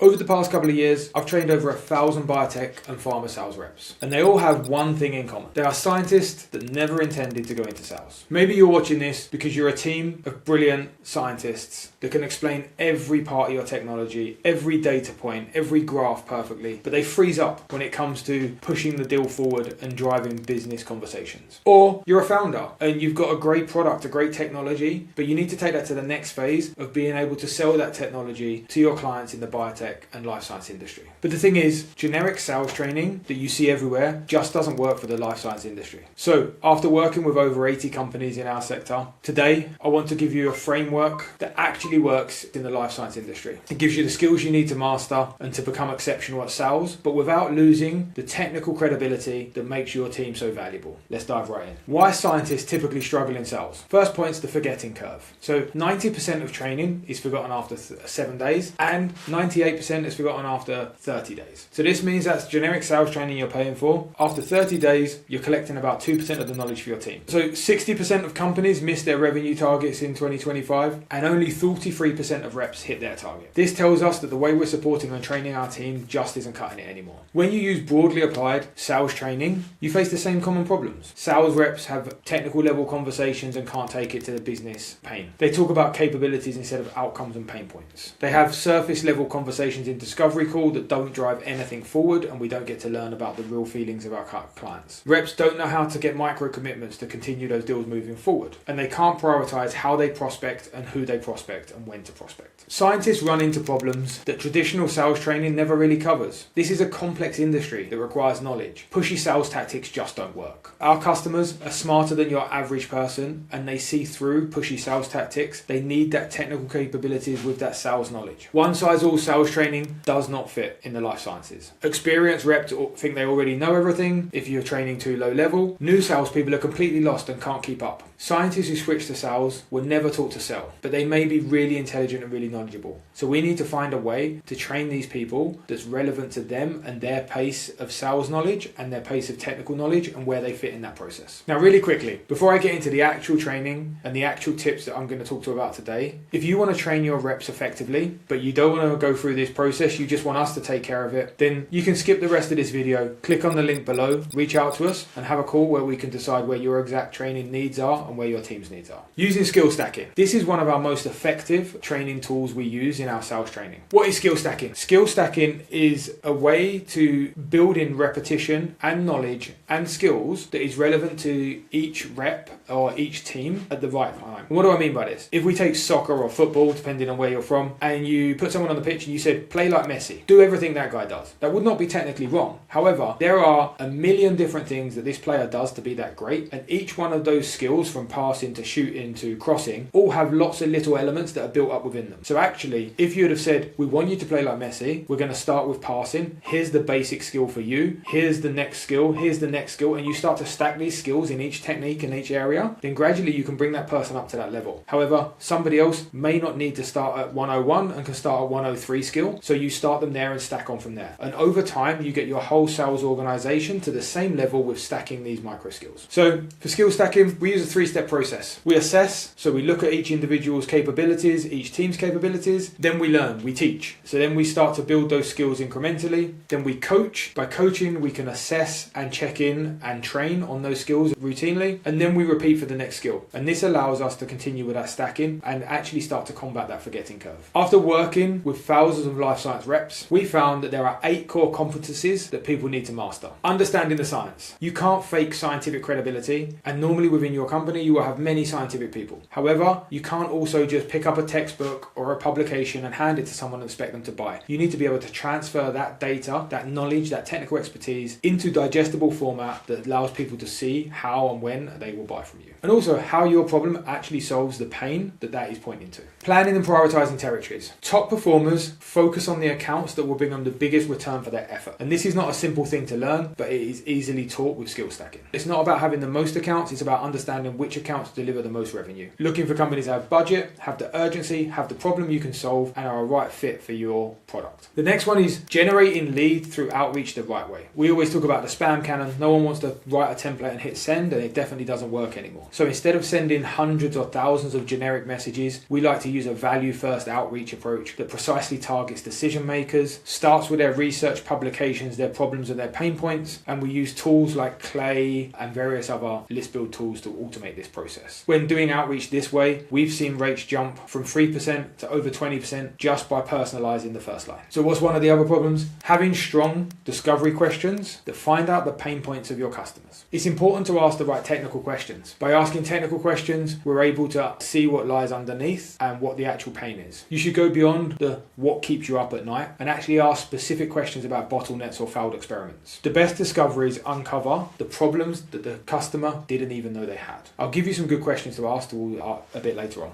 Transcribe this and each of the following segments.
Over the past couple of years, I've trained over 1,000 biotech and pharma sales reps, and they all have one thing in common. They are scientists that never intended to go into sales. Maybe you're watching this because you're a team of brilliant scientists that can explain every part of your technology, every data point, every graph perfectly, but they freeze up when it comes to pushing the deal forward and driving business conversations. Or you're a founder and you've got a great product, a great technology, but you need to take that to the next phase of being able to sell that technology to your clients in the biotech and life science industry. But the thing is, generic sales training that you see everywhere just doesn't work for the life science industry. So after working with over 80 companies in our sector, today I want to give you a framework that actually works in the life science industry. It gives you the skills you need to master and to become exceptional at sales, but without losing the technical credibility that makes your team so valuable. Let's dive right in. Why scientists typically struggle in sales? First point is the forgetting curve. So 90% of training is forgotten after 7 days and 98% is forgotten after 30 days. So this means that's generic sales training you're paying for. After 30 days, you're collecting about 2% of the knowledge for your team. So 60% of companies miss their revenue targets in 2025 and only 43% of reps hit their target. This tells us that the way we're supporting and training our team just isn't cutting it anymore. When you use broadly applied sales training, you face the same common problems. Sales reps have technical level conversations and can't take it to the business pain. They talk about capabilities instead of outcomes and pain points. They have surface level conversations in discovery call that don't drive anything forward, and we don't get to learn about the real feelings of our clients. Reps don't know how to get micro commitments to continue those deals moving forward, and they can't prioritize how they prospect and who they prospect and when to prospect. Scientists run into problems that traditional sales training never really covers. This is a complex industry that requires knowledge. Pushy sales tactics just don't work. Our customers are smarter than your average person, and they see through pushy sales tactics. They need that technical capabilities with that sales knowledge. One size all sales training does not fit in the life sciences. Experienced reps think they already know everything if you're training too low level. New salespeople are completely lost and can't keep up. Scientists who switch to sales were never taught to sell, but they may be really intelligent and really knowledgeable. So we need to find a way to train these people that's relevant to them and their pace of sales knowledge and their pace of technical knowledge and where they fit in that process. Now, really quickly, before I get into the actual training and the actual tips that I'm going to talk to you about today, if you want to train your reps effectively, but you don't want to go through this process, you just want us to take care of it, then you can skip the rest of this video, click on the link below, reach out to us and have a call where we can decide where your exact training needs are and where your team's needs are. Using skill stacking. This is one of our most effective training tools we use in our sales training. What is skill stacking? Skill stacking is a way to build in repetition and knowledge and skills that is relevant to each rep or each team at the right time. What do I mean by this? If we take soccer or football, depending on where you're from, and you put someone on the pitch and you said, play like Messi, do everything that guy does. That would not be technically wrong. However, there are a million different things that this player does to be that great, and each one of those skills, from passing to shooting to crossing, all have lots of little elements that are built up within them. So actually, if you would have said, we want you to play like Messi, we're going to start with passing, here's the basic skill for you, here's the next skill, here's the next skill, and you start to stack these skills in each technique in each area, then gradually you can bring that person up to that level. However, somebody else may not need to start at 101 and can start at 103 skill, so you start them there and stack on from there. And over time, you get your whole sales organization to the same level with stacking these micro skills. So for skill stacking, we use a 3-step process. We assess, so we look at each individual's capabilities, each team's capabilities, then we learn, we teach. So then we start to build those skills incrementally. Then we coach. By coaching, we can assess and check in and train on those skills routinely. And then we repeat for the next skill. And this allows us to continue with our stacking and actually start to combat that forgetting curve. After working with thousands of life science reps, we found that there are 8 core competencies that people need to master. Understanding the science. You can't fake scientific credibility, and normally within your company you will have many scientific people. However, you can't also just pick up a textbook or a publication and hand it to someone and expect them to buy. You need to be able to transfer that data, that knowledge, that technical expertise into digestible format that allows people to see how and when they will buy from you. And also how your problem actually solves the pain that is pointing to. Planning and prioritizing territories. Top performers focus on the accounts that will bring them the biggest return for their effort. And this is not a simple thing to learn, but it is easily taught with skill stacking. It's not about having the most accounts, it's about understanding which which accounts deliver the most revenue. Looking for companies that have budget, have the urgency, have the problem you can solve, and are a right fit for your product. The next one is generating leads through outreach the right way. We always talk about the spam cannon. No one wants to write a template and hit send, and it definitely doesn't work anymore. So instead of sending hundreds or thousands of generic messages, we like to use a value-first outreach approach that precisely targets decision makers, starts with their research publications, their problems and their pain points, and we use tools like Clay and various other list build tools to automate this process. When doing outreach this way, we've seen rates jump from 3% to over 20% just by personalizing the first line. So what's one of the other problems? Having strong discovery questions that find out the pain points of your customers. It's important to ask the right technical questions. By asking technical questions, we're able to see what lies underneath and what the actual pain is. You should go beyond the what keeps you up at night and actually ask specific questions about bottlenecks or failed experiments. The best discoveries uncover the problems that the customer didn't even know they had. I'll give you some good questions to ask a bit later on.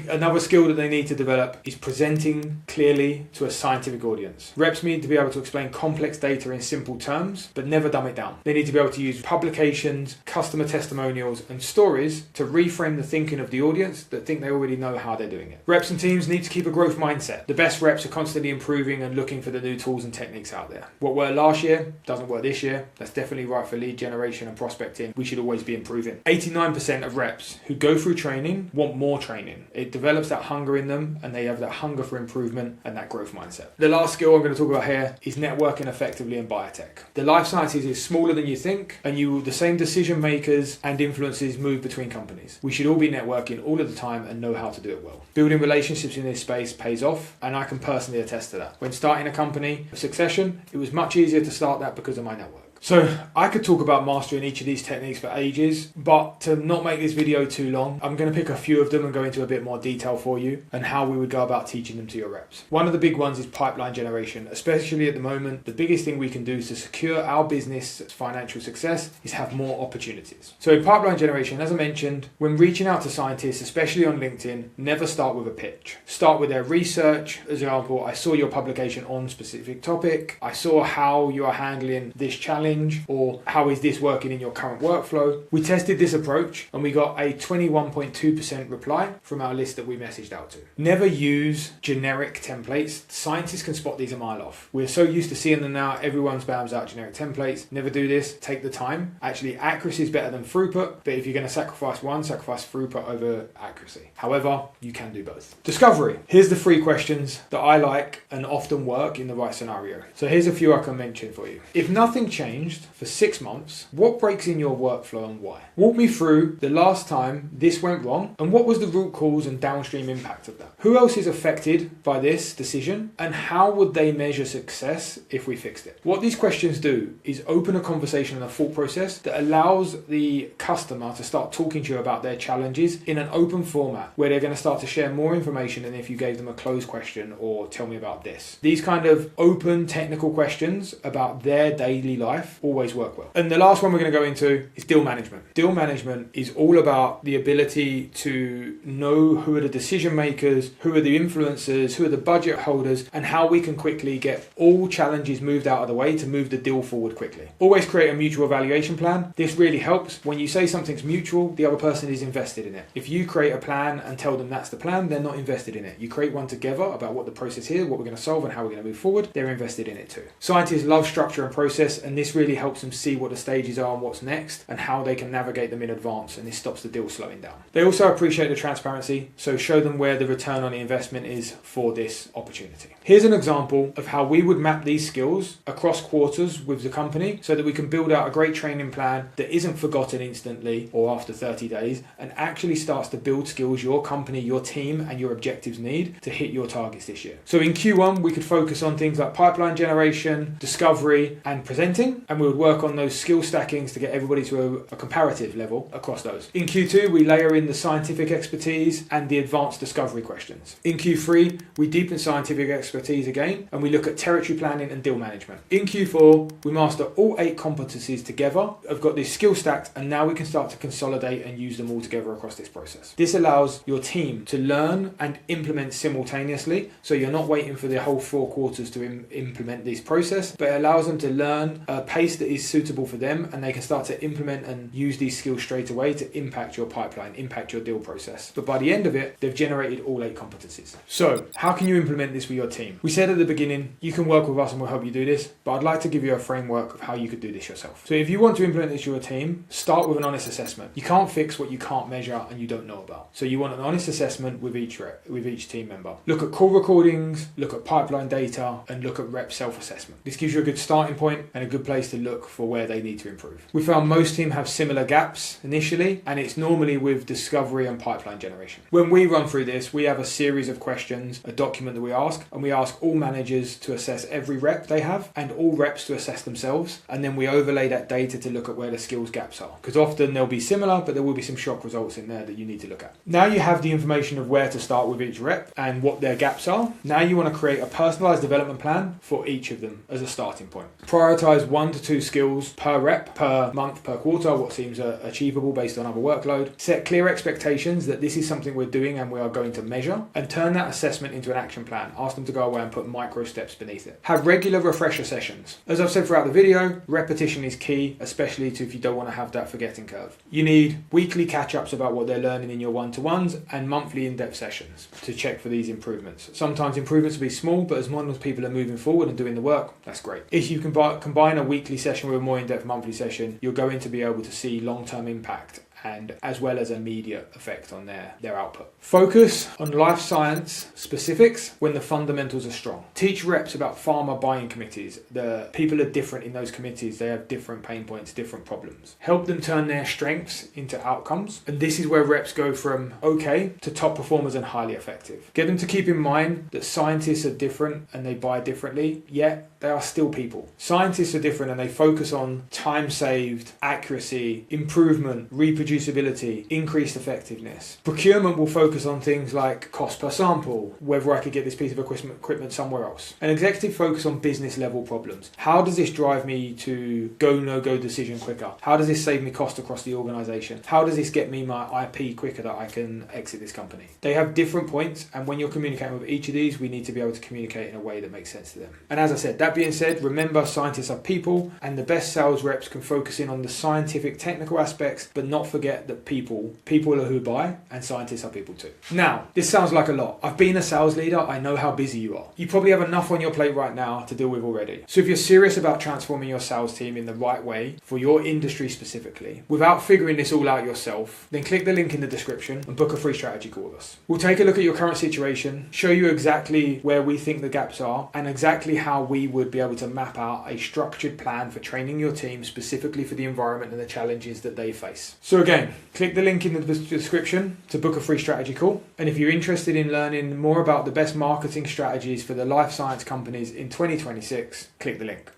Another skill that they need to develop is presenting clearly to a scientific audience. Reps need to be able to explain complex data in simple terms, but never dumb it down. They need to be able to use publications, customer testimonials, and stories to reframe the thinking of the audience that think they already know how they're doing it. Reps and teams need to keep a growth mindset. The best reps are constantly improving and looking for the new tools and techniques out there. What worked last year doesn't work this year. That's definitely right for lead generation and prospecting. We should always be improving. 89% of reps who go through training want more training. It develops that hunger in them, and they have that hunger for improvement and that growth mindset. The last skill I'm going to talk about here is networking effectively in biotech. The life sciences is smaller than you think, and the same decision makers and influences move between companies. We should all be networking all of the time and know how to do it well. Building relationships in this space pays off, and I can personally attest to that. When starting a company, Succession, it was much easier to start that because of my network. So I could talk about mastering each of these techniques for ages, but to not make this video too long, I'm going to pick a few of them and go into a bit more detail for you and how we would go about teaching them to your reps. One of the big ones is pipeline generation. Especially at the moment, the biggest thing we can do to secure our business financial success is have more opportunities. So in pipeline generation, as I mentioned, when reaching out to scientists, especially on LinkedIn, never start with a pitch. Start with their research. As an example, I saw your publication on specific topic. I saw how you are handling this challenge, or how is this working in your current workflow. We tested this approach and we got a 21.2% reply from our list that we messaged out to. Never use generic templates. Scientists can spot these a mile off. We're so used to seeing them now, everyone spams out generic templates. Never do this. Take the time. Actually, accuracy is better than throughput, but if you're going to sacrifice one, sacrifice throughput over accuracy. However, you can do both. Discovery. Here's the 3 questions that I like and often work in the right scenario. So here's a few I can mention for you. If nothing changed for 6 months, what breaks in your workflow and why? Walk me through the last time this went wrong and what was the root cause and downstream impact of that. Who else is affected by this decision and how would they measure success if we fixed it? What these questions do is open a conversation and a thought process that allows the customer to start talking to you about their challenges in an open format where they're going to start to share more information than if you gave them a closed question or tell me about this. These kind of open technical questions about their daily life always work well. And the last one we're going to go into is deal management. Deal management is all about the ability to know who are the decision makers, who are the influencers, who are the budget holders, and how we can quickly get all challenges moved out of the way to move the deal forward quickly. Always create a mutual evaluation plan. This really helps. When you say something's mutual, the other person is invested in it. If you create a plan and tell them that's the plan, they're not invested in it. You create one together about what the process is, what we're going to solve, and how we're going to move forward, they're invested in it too. Scientists love structure and process, and this really helps them see what the stages are and what's next and how they can navigate them in advance, and this stops the deal slowing down. They also appreciate the transparency, so show them where the return on the investment is for this opportunity. Here's an example of how we would map these skills across quarters with the company so that we can build out a great training plan that isn't forgotten instantly or after 30 days and actually starts to build skills your company, your team, and your objectives need to hit your targets this year. So in Q1, we could focus on things like pipeline generation, discovery, and presenting, and we would work on those skill stackings to get everybody to a comparative level across those. In Q2, we layer in the scientific expertise and the advanced discovery questions. In Q3, we deepen scientific expertise again, and we look at territory planning and deal management. In Q4, we master all 8 competencies together. I've got this skill stacked, and now we can start to consolidate and use them all together across this process. This allows your team to learn and implement simultaneously, so you're not waiting for the whole 4 quarters to implement this process, but it allows them to learn, pay pace that is suitable for them, and they can start to implement and use these skills straight away to impact your pipeline, impact your deal process. But by the end of it, they've generated all 8 competencies. So how can you implement this with your team? We said at the beginning, you can work with us and we'll help you do this, but I'd like to give you a framework of how you could do this yourself. So if you want to implement this with your team, start with an honest assessment. You can't fix what you can't measure and you don't know about. So you want an honest assessment with each team member. Look at call recordings, look at pipeline data, and look at rep self-assessment. This gives you a good starting point and a good place to look for where they need to improve. We found most teams have similar gaps initially, and it's normally with discovery and pipeline generation. When we run through this, we have a series of questions, a document that we ask, and we ask all managers to assess every rep they have and all reps to assess themselves, and then we overlay that data to look at where the skills gaps are, because often they'll be similar, but there will be some shock results in there that you need to look at. Now you have the information of where to start with each rep and what their gaps are. Now you want to create a personalized development plan for each of them as a starting point. Prioritize 1 to 2 skills per rep, per month, per quarter, what seems achievable based on other workload. Set clear expectations that this is something we're doing and we are going to measure, and turn that assessment into an action plan. Ask them to go away and put micro steps beneath it. Have regular refresher sessions. As I've said throughout the video, repetition is key, especially if you don't want to have that forgetting curve. You need weekly catch-ups about what they're learning in your one-to-ones and monthly in-depth sessions to check for these improvements. Sometimes improvements will be small, but as long as people are moving forward and doing the work, that's great. If you can combine a weekly session with a more in-depth monthly session, you're going to be able to see long-term impact and as well as immediate effect on their output. Focus on life science specifics when the fundamentals are strong. Teach reps about pharma buying committees. The people are different in those committees. They have different pain points, different problems. Help them turn their strengths into outcomes. And this is where reps go from okay to top performers and highly effective. Get them to keep in mind that scientists are different and they buy differently, yet they are still people. Scientists are different and they focus on time saved, accuracy, improvement, reproducibility, increased effectiveness. Procurement will focus on things like cost per sample, whether I could get this piece of equipment somewhere else. An executive focus on business level problems. How does this drive me to go, no-go decision quicker? How does this save me cost across the organization? How does this get me my IP quicker that I can exit this company? They have different points, and when you're communicating with each of these, we need to be able to communicate in a way that makes sense to them. And as I said, that being said, remember scientists are people, and the best sales reps can focus in on the scientific technical aspects, but not forget that people are who buy, and scientists are people too. Now, this sounds like a lot. I've been a sales leader. I know how busy you are. You probably have enough on your plate right now to deal with already. So if you're serious about transforming your sales team in the right way for your industry specifically, without figuring this all out yourself, then click the link in the description and book a free strategy call with us. We'll take a look at your current situation, show you exactly where we think the gaps are, and exactly how we would be able to map out a structured plan for training your team specifically for the environment and the challenges that they face. So again, click the link in the description to book a free strategy call. And if you're interested in learning more about the best marketing strategies for the life science companies in 2026, click the link.